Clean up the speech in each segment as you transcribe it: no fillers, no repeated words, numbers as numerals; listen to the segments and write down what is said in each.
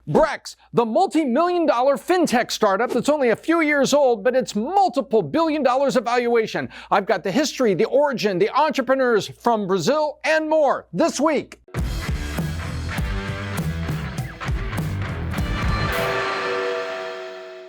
Brex, the multi-million-dollar fintech startup that's only a few years old, but it's multiple billion dollars of valuation. I've got the history, the origin, the entrepreneurs from Brazil, and more this week.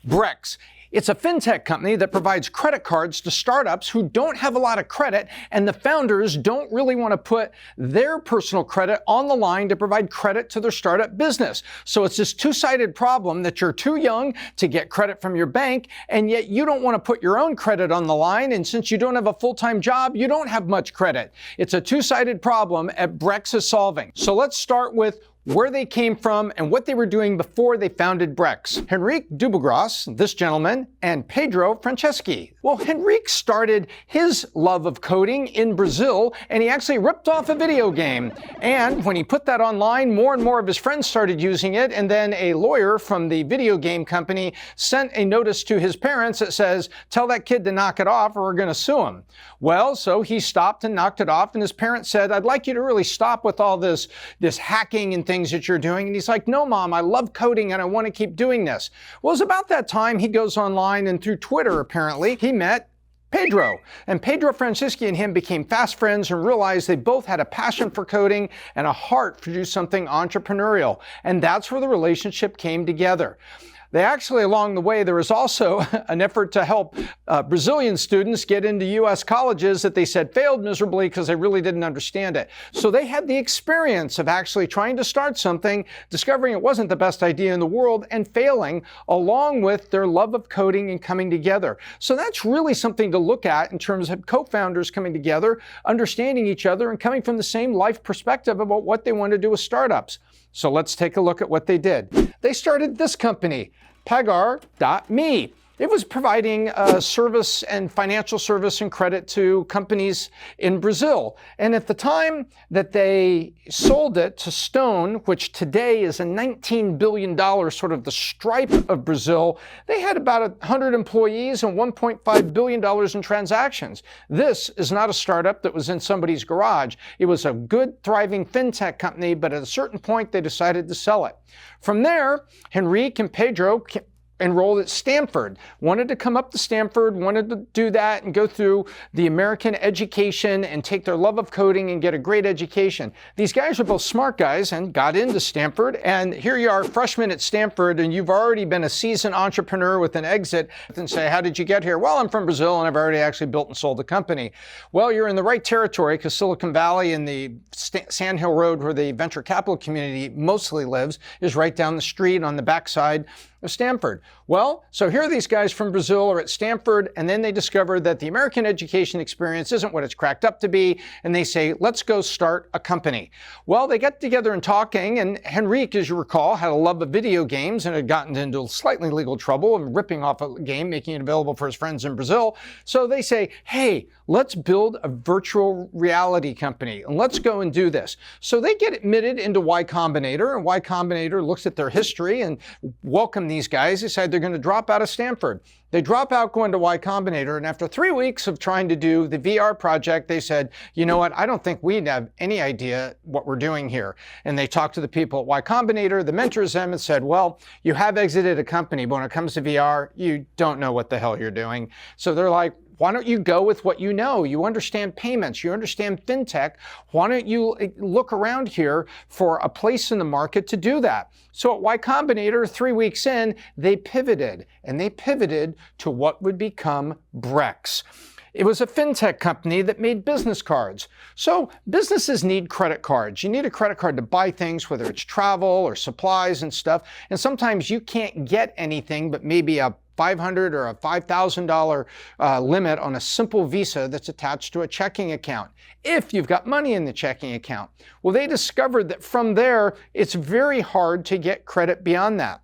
Brex. It's a fintech company that provides credit cards to startups who don't have a lot of credit, and the founders don't really want to put their personal credit on the line to provide credit to their startup business. So it's this two-sided problem that you're too young to get credit from your bank, and yet you don't want to put your own credit on the line, and since you don't have a full-time job, you don't have much credit. It's a two-sided problem at Brex is solving. So let's start with where they came from and what they were doing before they founded Brex. Henrique Dubugras, this gentleman, and Pedro Franceschi. Well, Henrique started his love of coding in Brazil, and he actually ripped off a video game. And when he put that online, more and more of his friends started using it, and then a lawyer from the video game company sent a notice to his parents that says, tell that kid to knock it off or we're going to sue him. Well, so he stopped and knocked it off, and his parents said, I'd like you to really stop with all this hacking and things that you're doing. And he's like, no, Mom, I love coding and I want to keep doing this. Well, it was about that time he goes online, and through Twitter, apparently, he met Pedro. And Pedro Franceschi and him became fast friends and realized they both had a passion for coding and a heart to do something entrepreneurial. And that's where the relationship came together. They actually, along the way, there was also an effort to help Brazilian students get into U.S. colleges that they said failed miserably because they really didn't understand it. So they had the experience of actually trying to start something, discovering it wasn't the best idea in the world, and failing, along with their love of coding and coming together. So that's really something to look at in terms of co-founders coming together, understanding each other, and coming from the same life perspective about what they want to do with startups. So let's take a look at what they did. They started this company, Pagar.me. It was providing service and financial service and credit to companies in Brazil. And at the time that they sold it to Stone, which today is a $19 billion, sort of the Stripe of Brazil, they had about 100 employees and $1.5 billion in transactions. This is not a startup that was in somebody's garage. It was a good, thriving fintech company, but at a certain point, they decided to sell it. From there, Henrique and Pedro enrolled at Stanford, wanted to come up to Stanford, wanted to do that and go through the American education and take their love of coding and get a great education. These guys are both smart guys and got into Stanford, and here you are, freshmen at Stanford, and you've already been a seasoned entrepreneur with an exit, and say, how did you get here? Well, I'm from Brazil and I've already actually built and sold a company. Well, you're in the right territory because Silicon Valley and the Sand Hill Road, where the venture capital community mostly lives, is right down the street on the backside of Stanford. Well, so here these guys from Brazil are at Stanford, and then they discover that the American education experience isn't what it's cracked up to be, and they say, let's go start a company. Well, they get together and talking, and Henrique, as you recall, had a love of video games and had gotten into slightly legal trouble and ripping off a game, making it available for his friends in Brazil. So they say, hey, let's build a virtual reality company, and let's go and do this. So they get admitted into Y Combinator, and Y Combinator looks at their history and welcome these guys. They decide they're going to drop out of Stanford. They drop out going to Y Combinator, and after 3 weeks of trying to do the VR project, they said, you know what, I don't think we have any idea what we're doing here. And they talked to the people at Y Combinator, the mentors them, and said, well, you have exited a company, but when it comes to VR, you don't know what the hell you're doing. So they're like, why don't you go with what you know? You understand payments, you understand fintech. Why don't you look around here for a place in the market to do that? So at Y Combinator, 3 weeks in, they pivoted, and they pivoted to what would become Brex. It was a fintech company that made business cards. So businesses need credit cards. You need a credit card to buy things, whether it's travel or supplies and stuff. And sometimes you can't get anything but maybe a $500 or a $5,000 limit on a simple Visa that's attached to a checking account, if you've got money in the checking account. Well, they discovered that from there, it's very hard to get credit beyond that.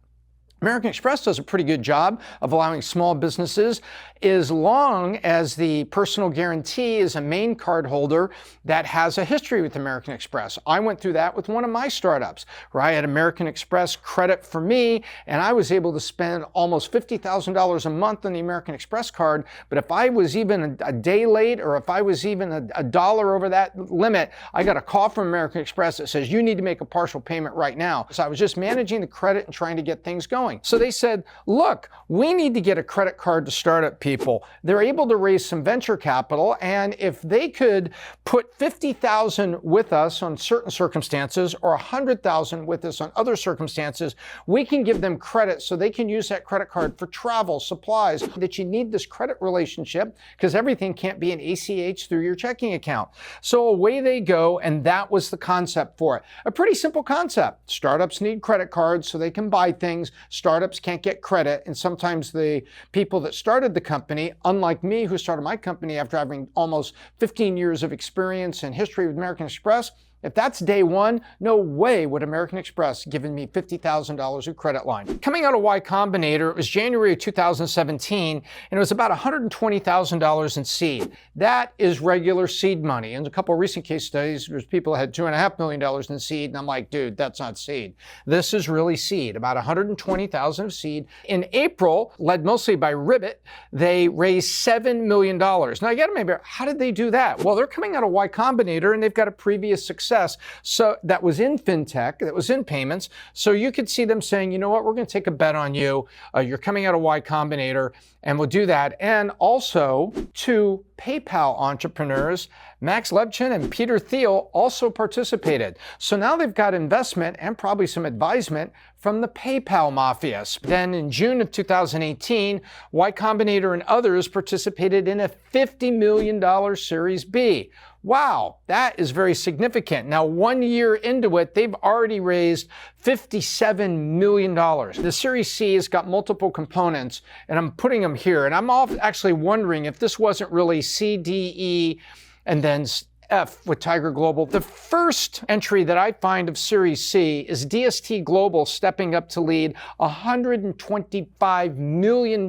American Express does a pretty good job of allowing small businesses, as long as the personal guarantee is a main card holder that has a history with American Express. I went through that with one of my startups, where I had American Express credit for me, and I was able to spend almost $50,000 a month on the American Express card. But if I was even a day late, or if I was even a dollar over that limit, I got a call from American Express that says, you need to make a partial payment right now. So I was just managing the credit and trying to get things going. So they said, look, we need to get a credit card to startup people. They're able to raise some venture capital, and if they could put $50,000 with us on certain circumstances, or $100,000 with us on other circumstances, we can give them credit so they can use that credit card for travel, supplies, that you need this credit relationship, because everything can't be an ACH through your checking account. So away they go, and that was the concept for it. A pretty simple concept. Startups need credit cards so they can buy things. Startups can't get credit, and sometimes the people that started the company, unlike me, who started my company after having almost 15 years of experience and history with American Express, if that's day one, no way would American Express given me $50,000 of credit line. Coming out of Y Combinator, it was January of 2017, and it was about $120,000 in seed. That is regular seed money. In a couple of recent case studies, there's people that had $2.5 million in seed, and I'm like, dude, that's not seed. This is really seed, about $120,000 of seed. In April, led mostly by Ribbit, they raised $7 million. Now, you gotta remember, how did they do that? Well, they're coming out of Y Combinator, and they've got a previous success. So that was in fintech, that was in payments. So you could see them saying, you know what, we're going to take a bet on you. You're coming out of Y Combinator, and we'll do that. And also, two PayPal entrepreneurs, Max Lebchin and Peter Thiel, also participated. So now they've got investment and probably some advisement from the PayPal mafia. Then in June of 2018, Y Combinator and others participated in a $50 million Series B. Wow, that is very significant. Now, 1 year into it, they've already raised $57 million. The Series C has got multiple components, and I'm putting them here. And I'm actually wondering if this wasn't really C, D, E, and then F with Tiger Global. The first entry that I find of Series C is DST Global stepping up to lead $125 million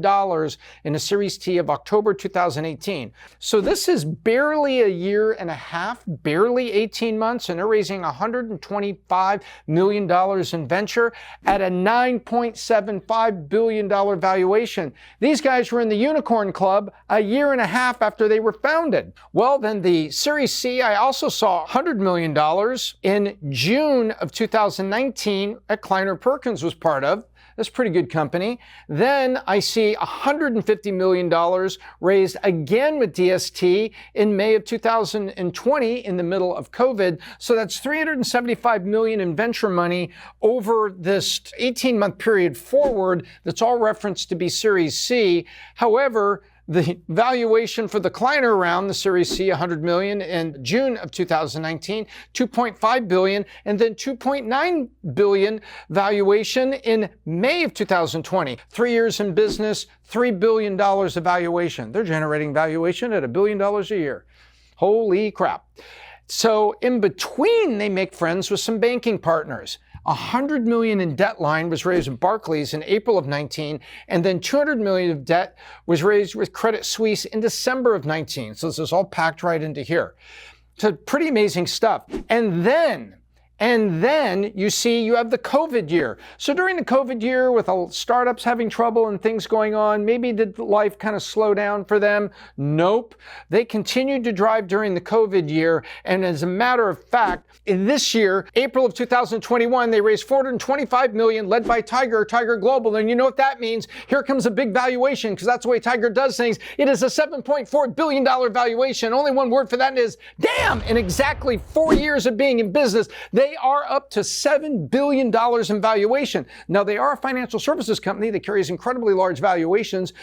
in a Series T of October 2018. So this is barely a year and a half, barely 18 months, and they're raising $125 million in venture at a $9.75 billion valuation. These guys were in the Unicorn Club a year and a half after they were founded. Well, then the Series C I also saw $100 million in June of 2019 that Kleiner Perkins was part of. That's a pretty good company. Then I see $150 million raised again with DST in May of 2020 in the middle of COVID. So that's $375 million in venture money over this 18-month period forward. That's all referenced to be Series C. However, the valuation for the Kleiner round, the Series C, $100 million in June of 2019, $2.5 billion, and then $2.9 billion valuation in May of 2020. 3 years in business, $3 billion of valuation. They're generating valuation at $1 billion a year. Holy crap. So in between, they make friends with some banking partners. $100 million in debt line was raised with Barclays in April of 19, and then $200 million of debt was raised with Credit Suisse in December of 19. So this is all packed right into here. So pretty amazing stuff. And then you see you have the COVID year. So during the COVID year, with startups having trouble and things going on, maybe did life kind of slow down for them? Nope. They continued to drive during the COVID year. And as a matter of fact, in this year, April of 2021, they raised $425 million, led by Tiger Global. And you know what that means? Here comes a big valuation, because that's the way Tiger does things. It is a $7.4 billion valuation. Only one word for that is, damn! In exactly 4 years of being in business, they are up to $7 billion in valuation. Now, they are a financial services company that carries incredibly large valuations,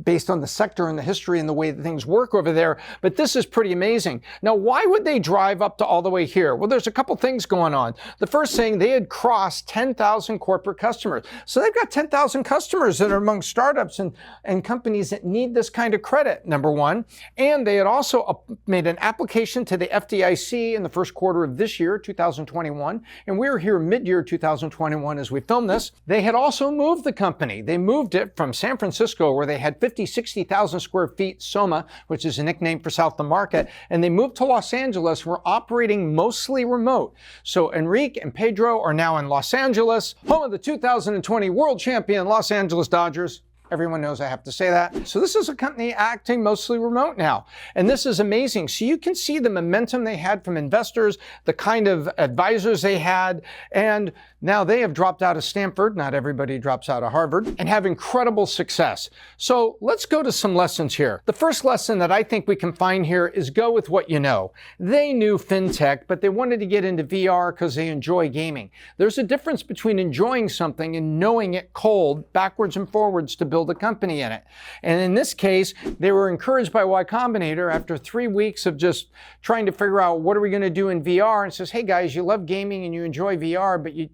based on the sector and the history and the way that things work over there, but this is pretty amazing. Now, why would they drive up to all the way here? Well, there's a couple things going on. The first thing, they had crossed 10,000 corporate customers. So they've got 10,000 customers that are among startups and companies that need this kind of credit, number one. And they had also made an application to the FDIC in the first quarter of this year, 2021. And we're here mid-year 2021 as we film this. They had also moved the company. They moved it from San Francisco, where they had 60,000 square feet, SOMA, which is a nickname for South of Market, and they moved to Los Angeles. We're operating mostly remote. So Enrique and Pedro are now in Los Angeles, home of the 2020 world champion Los Angeles Dodgers. Everyone knows I have to say that. So this is a company acting mostly remote now. And this is amazing. So you can see the momentum they had from investors, the kind of advisors they had, and now they have dropped out of Stanford. Not everybody drops out of Harvard, and have incredible success. So let's go to some lessons here. The first lesson that I think we can find here is go with what you know. They knew fintech, but they wanted to get into VR because they enjoy gaming. There's a difference between enjoying something and knowing it cold, backwards and forwards, to build a company in it. And in this case, they were encouraged by Y Combinator after 3 weeks of just trying to figure out what are we going to do in VR, and says, hey guys, you love gaming and you enjoy VR, but you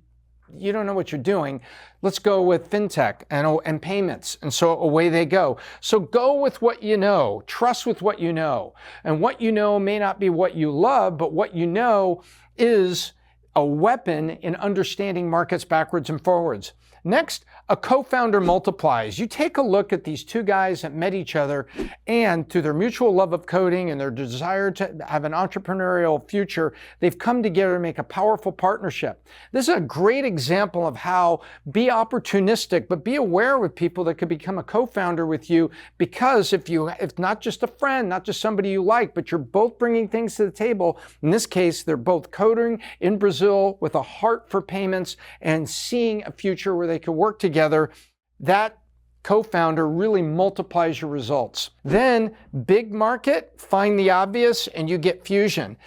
don't know what you're doing. Let's go with fintech and payments. And so away they go. So go with what you know. Trust with what you know. And what you know may not be what you love, but what you know is a weapon in understanding markets backwards and forwards. Next, a co-founder multiplies. You take a look at these two guys that met each other, and through their mutual love of coding and their desire to have an entrepreneurial future, they've come together to make a powerful partnership. This is a great example of how be opportunistic, but be aware with people that could become a co-founder with you, because if not just a friend, not just somebody you like, but you're both bringing things to the table. In this case, they're both coding in Brazil with a heart for payments and seeing a future where they could work together. That co-founder really multiplies your results. Then big market, find the obvious, and you get fusion.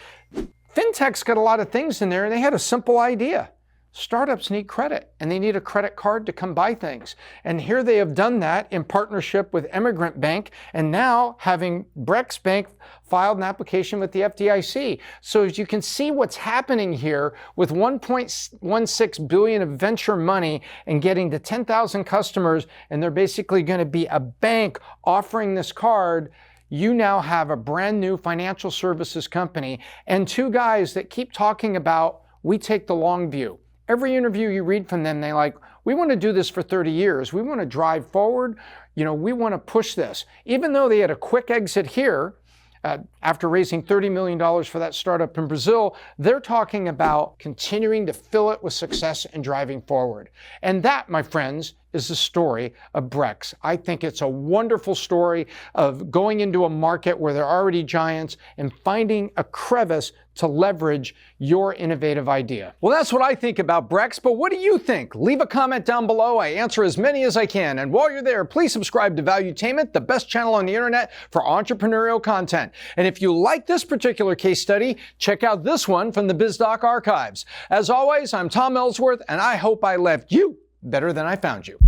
Fintech's got a lot of things in there, and they had a simple idea. Startups need credit, and they need a credit card to come buy things. And here they have done that in partnership with Emigrant Bank, and now having Brex Bank filed an application with the FDIC. So as you can see what's happening here with $1.16 billion of venture money and getting to 10,000 customers, and they're basically going to be a bank offering this card. You now have a brand new financial services company and two guys that keep talking about, we take the long view. Every interview you read from them, they like, we want to do this for 30 years. We want to drive forward. We want to push this. Even though they had a quick exit here, after raising $30 million for that startup in Brazil, they're talking about continuing to fill it with success and driving forward. And that, my friends, is the story of Brex. I think it's a wonderful story of going into a market where there are already giants and finding a crevice to leverage your innovative idea. Well, that's what I think about Brex, but what do you think? Leave a comment down below. I answer as many as I can. And while you're there, please subscribe to Valuetainment, the best channel on the internet for entrepreneurial content. And if you like this particular case study, check out this one from the Biz Doc archives. As always, I'm Tom Ellsworth, and I hope I left you better than I found you.